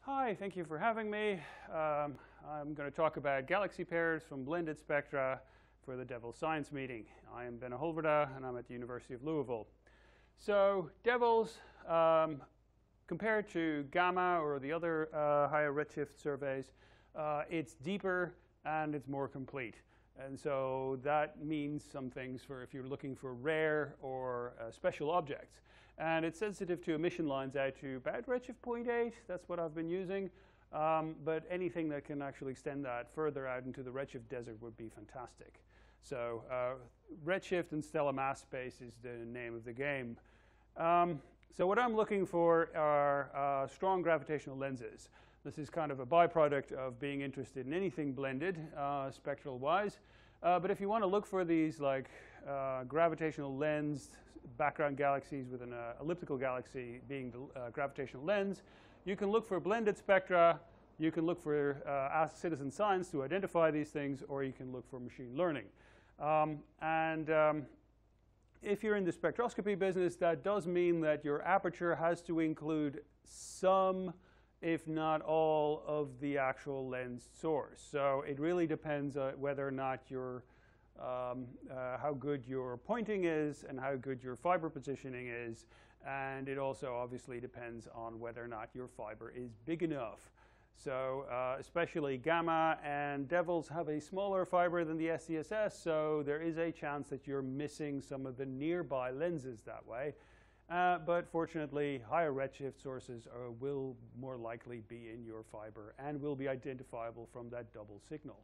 Hi, thank you for having me. I'm going to talk about galaxy pairs from blended spectra for the DEVILS science meeting. I am Ben Holverda, and I'm at the University of Louisville. So DEVILS, compared to gamma or the other higher redshift surveys, it's deeper and it's more complete. And so that means some things for if you're looking for rare or special objects. And it's sensitive to emission lines out to about redshift 0.8. That's what I've been using. But anything that can actually extend that further out into the redshift desert would be fantastic. So redshift and stellar mass space is the name of the game. So what I'm looking for are strong gravitational lenses. This is kind of a byproduct of being interested in anything blended, spectral-wise. But if you want to look for these like gravitational lens background galaxies with an elliptical galaxy being the gravitational lens, you can look for blended spectra. You can look for ask citizen science to identify these things, or you can look for machine learning. If you're in the spectroscopy business, that does mean that your aperture has to include some, if not all, of the actual lens source. So it really depends whether or not how good your pointing is and how good your fiber positioning is. And it also obviously depends on whether or not your fiber is big enough. So especially gamma and DEVILS have a smaller fiber than the SDSS, so there is a chance that you're missing some of the nearby lenses that way. But fortunately, higher redshift sources will more likely be in your fiber and will be identifiable from that double signal.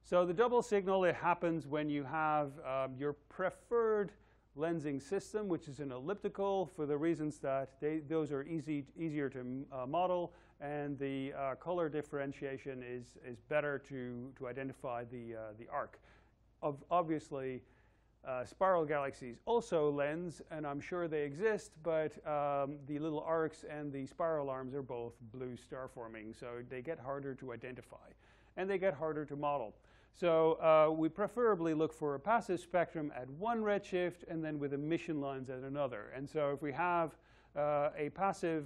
So the double signal, it happens when you have your preferred lensing system, which is an elliptical, for the reasons that those are easier to model, and the color differentiation is better to identify the arc. Obviously, spiral galaxies also lens, and I'm sure they exist, but the little arcs and the spiral arms are both blue star forming, so they get harder to identify, and they get harder to model. So we preferably look for a passive spectrum at one redshift and then with emission lines at another. And so if we have a passive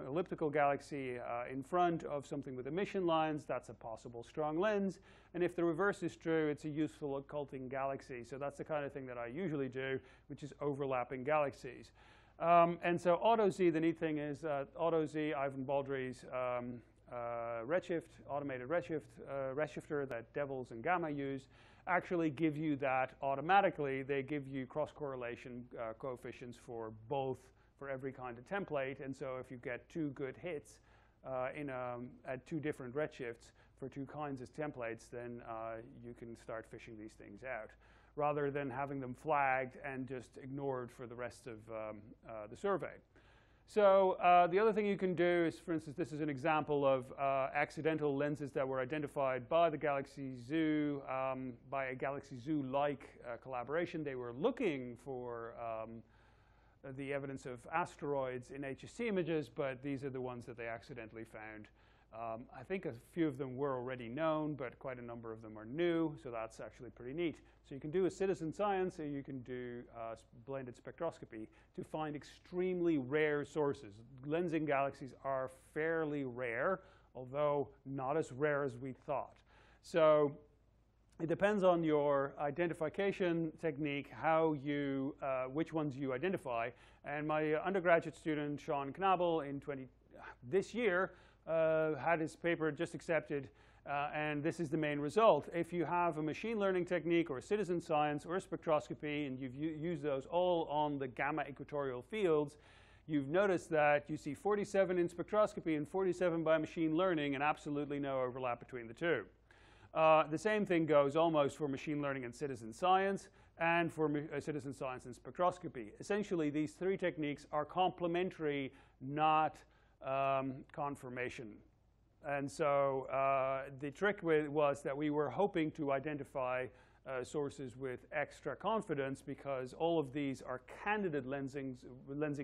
elliptical galaxy in front of something with emission lines, that's a possible strong lens. And if the reverse is true, it's a useful occulting galaxy. So that's the kind of thing that I usually do, which is overlapping galaxies. And so AutoZ, the neat thing is AutoZ, Ivan Baldry's redshift, automated redshifter that DEVILS and gamma use, actually give you that automatically. They give you cross-correlation coefficients for both, for every kind of template. And so if you get two good hits at two different redshifts for two kinds of templates, then you can start fishing these things out, rather than having them flagged and just ignored for the rest of the survey. So the other thing you can do is, for instance, this is an example of accidental lenses that were identified by the Galaxy Zoo, by a Galaxy Zoo-like collaboration. They were looking for the evidence of asteroids in HSC images, but these are the ones that they accidentally found. I think a few of them were already known, but quite a number of them are new, so that's actually pretty neat. So you can do a citizen science, or you can do blended spectroscopy to find extremely rare sources. Lensing galaxies are fairly rare, although not as rare as we thought. So it depends on your identification technique, how you, which ones you identify. And my undergraduate student, Sean Knabel, this year, had his paper just accepted, and this is the main result. If you have a machine learning technique or a citizen science or a spectroscopy, and you've used those all on the gamma equatorial fields, you've noticed that you see 47 in spectroscopy and 47 by machine learning, and absolutely no overlap between the two. The same thing goes almost for machine learning and citizen science, and for citizen science and spectroscopy. Essentially, these three techniques are complementary, not confirmation. And so the trick was that we were hoping to identify sources with extra confidence, because all of these are candidate lensing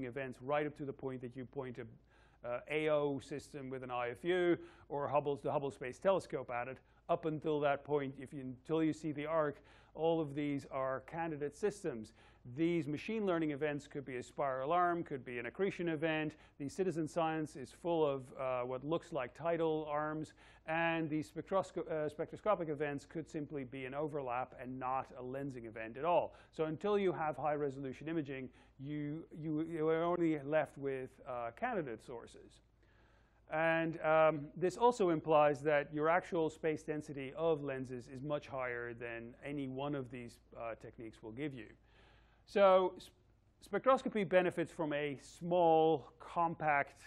events right up to the point that you point a AO system with an IFU or the Hubble Space Telescope at it. Up until that point, until you see the arc, all of these are candidate systems. These machine learning events could be a spiral arm, could be an accretion event. The citizen science is full of what looks like tidal arms, and the spectroscopic events could simply be an overlap and not a lensing event at all. So until you have high resolution imaging, you are only left with candidate sources. And this also implies that your actual space density of lenses is much higher than any one of these techniques will give you. So spectroscopy benefits from a small, compact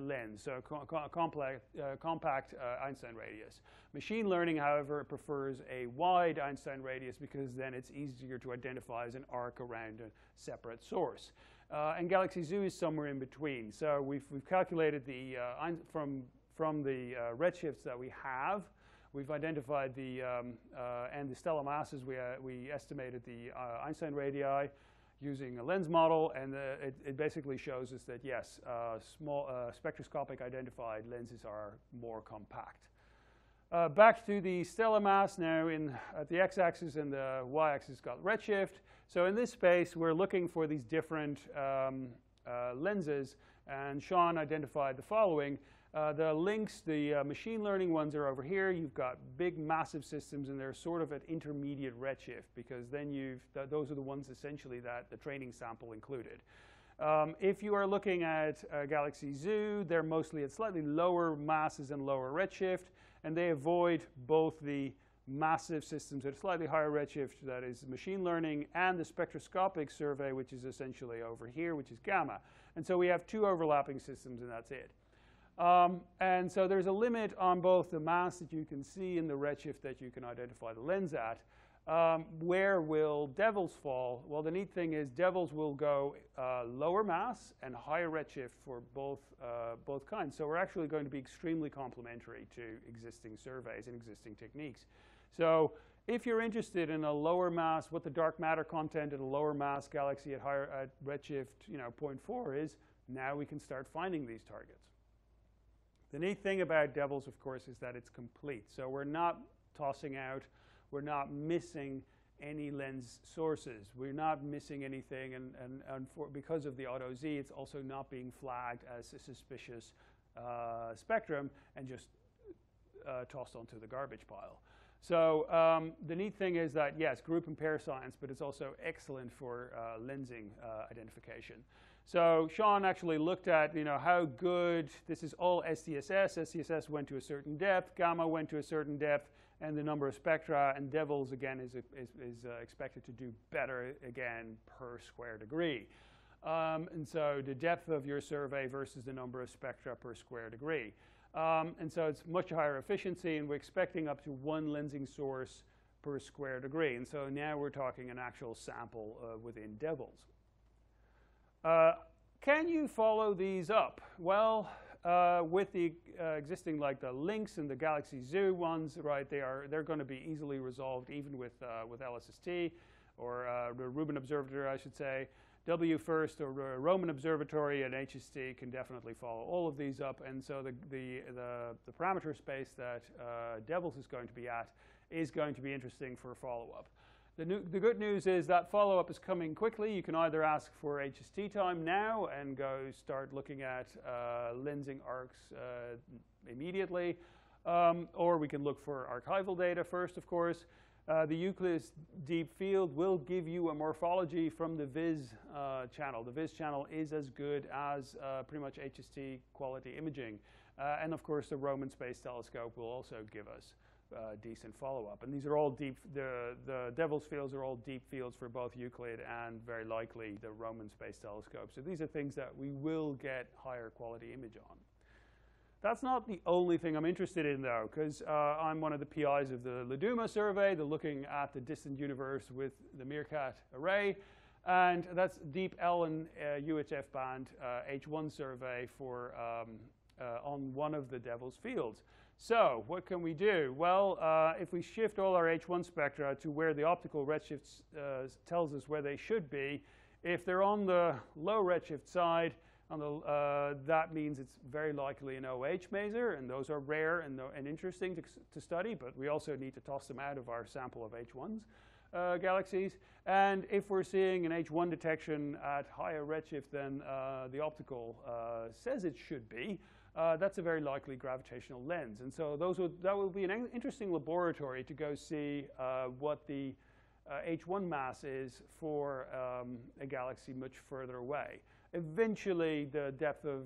lens, so compact Einstein radius. Machine learning, however, prefers a wide Einstein radius because then it's easier to identify as an arc around a separate source. And Galaxy Zoo is somewhere in between. So we've calculated the from the redshifts that we have. We've identified the and the stellar masses. We estimated the Einstein radii using a lens model, and it basically shows us that yes, small spectroscopic identified lenses are more compact. Back to the stellar mass now. At the x-axis and the y-axis got redshift. So in this space, we're looking for these different lenses, and Sean identified the following. The links, the machine learning ones are over here. You've got big, massive systems, and they're sort of at intermediate redshift because then those are the ones essentially that the training sample included. If you are looking at Galaxy Zoo, they're mostly at slightly lower masses and lower redshift, and they avoid both the massive systems at a slightly higher redshift, that is machine learning, and the spectroscopic survey, which is essentially over here, which is gamma. And so we have two overlapping systems, and that's it. And so there's a limit on both the mass that you can see and the redshift that you can identify the lens at. Where will DEVILS fall? Well, the neat thing is DEVILS will go lower mass and higher redshift for both kinds. So we're actually going to be extremely complementary to existing surveys and existing techniques. So if you're interested in a lower mass, what the dark matter content at a lower mass galaxy at redshift 0.4 is, now we can start finding these targets. The neat thing about DEVILS, of course, is that it's complete. So we're not tossing out, we're not missing any lens sources. We're not missing anything, and because of the auto Z, it's also not being flagged as a suspicious spectrum and just tossed onto the garbage pile. So the neat thing is that, yes, group and pair science, but it's also excellent for lensing identification. So Sean actually looked at, how good, this is all SDSS. SDSS went to a certain depth, gamma went to a certain depth, and the number of spectra, and DEVILS, again, is expected to do better, again, per square degree. And so the depth of your survey versus the number of spectra per square degree. And so it's much higher efficiency, and we're expecting up to one lensing source per square degree. And so now we're talking an actual sample within DEVILS. Can you follow these up? Well, with the existing, like the links and the Galaxy Zoo ones, right? They're going to be easily resolved even with LSST or the Rubin Observatory, I should say. WFIRST or Roman Observatory and HST can definitely follow all of these up, and so the parameter space that DEVILS is going to be at is going to be interesting for follow-up. The good news is that follow-up is coming quickly. You can either ask for HST time now and go start looking at lensing arcs immediately, or we can look for archival data first, of course. The Euclid deep field will give you a morphology from the VIS channel. The VIS channel is as good as pretty much HST quality imaging. And of course, the Roman Space Telescope will also give us decent follow-up. And these are all deep, the DEVILS fields are all deep fields for both Euclid and very likely the Roman Space Telescope. So these are things that we will get higher quality image on. That's not the only thing I'm interested in, though, because I'm one of the PIs of the LADUMA survey, the looking at the distant universe with the Meerkat array. And that's deep L and UHF band H1 survey for on one of the DEVILS fields. So what can we do? Well, if we shift all our H1 spectra to where the optical redshift tells us where they should be, if they're on the low redshift side, that means it's very likely an OH maser, and those are rare and interesting to study, but we also need to toss them out of our sample of H1s. galaxies. And if we're seeing an H1 detection at higher redshift than the optical says it should be, that's a very likely gravitational lens. And so that will be an interesting laboratory to go see what the H1 mass is for a galaxy much further away. Eventually, the depth of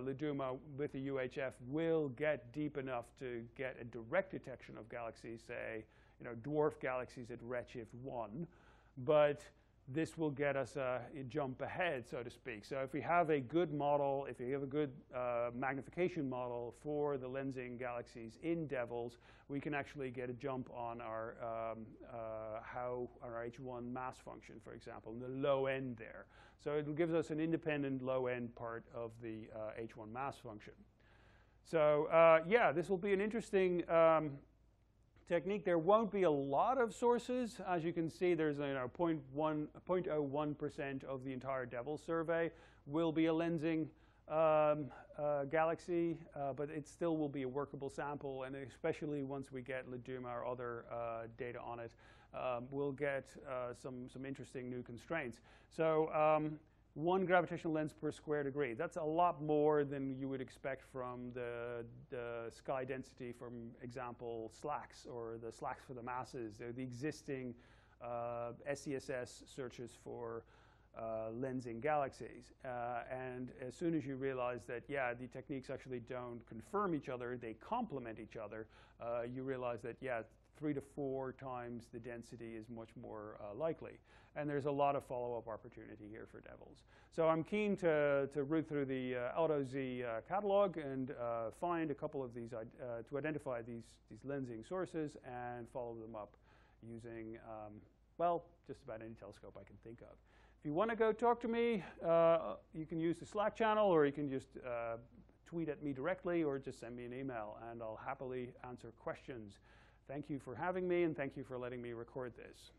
Leduma with the UHF will get deep enough to get a direct detection of galaxies, say, dwarf galaxies at redshift 1. But this will get us a jump ahead, so to speak. So if we have a good model, if we have a good magnification model for the lensing galaxies in DEVILS, we can actually get a jump on our H1 mass function, for example, in the low end there. So it gives us an independent low end part of the H1 mass function. So yeah, this will be an interesting technique. There won't be a lot of sources. As you can see, there's 0.01% of the entire DEVILS survey will be a lensing galaxy, but it still will be a workable sample, and especially once we get Leduma or other data on it, we'll get some interesting new constraints. So 1 gravitational lens per square degree. That's a lot more than you would expect from the sky density from, example, SLACs, or the SLACs for the masses. They're the existing SCSS searches for lensing galaxies. And as soon as you realize that, yeah, the techniques actually don't confirm each other, they complement each other, you realize that, yeah, 3 to 4 times the density is much more likely. And there's a lot of follow-up opportunity here for DEVILS. So I'm keen to root through the AutoZ catalog and find a couple of these, to identify these lensing sources and follow them up using, well, just about any telescope I can think of. If you want to go talk to me, you can use the Slack channel, or you can just tweet at me directly, or just send me an email, and I'll happily answer questions. Thank you for having me, and thank you for letting me record this.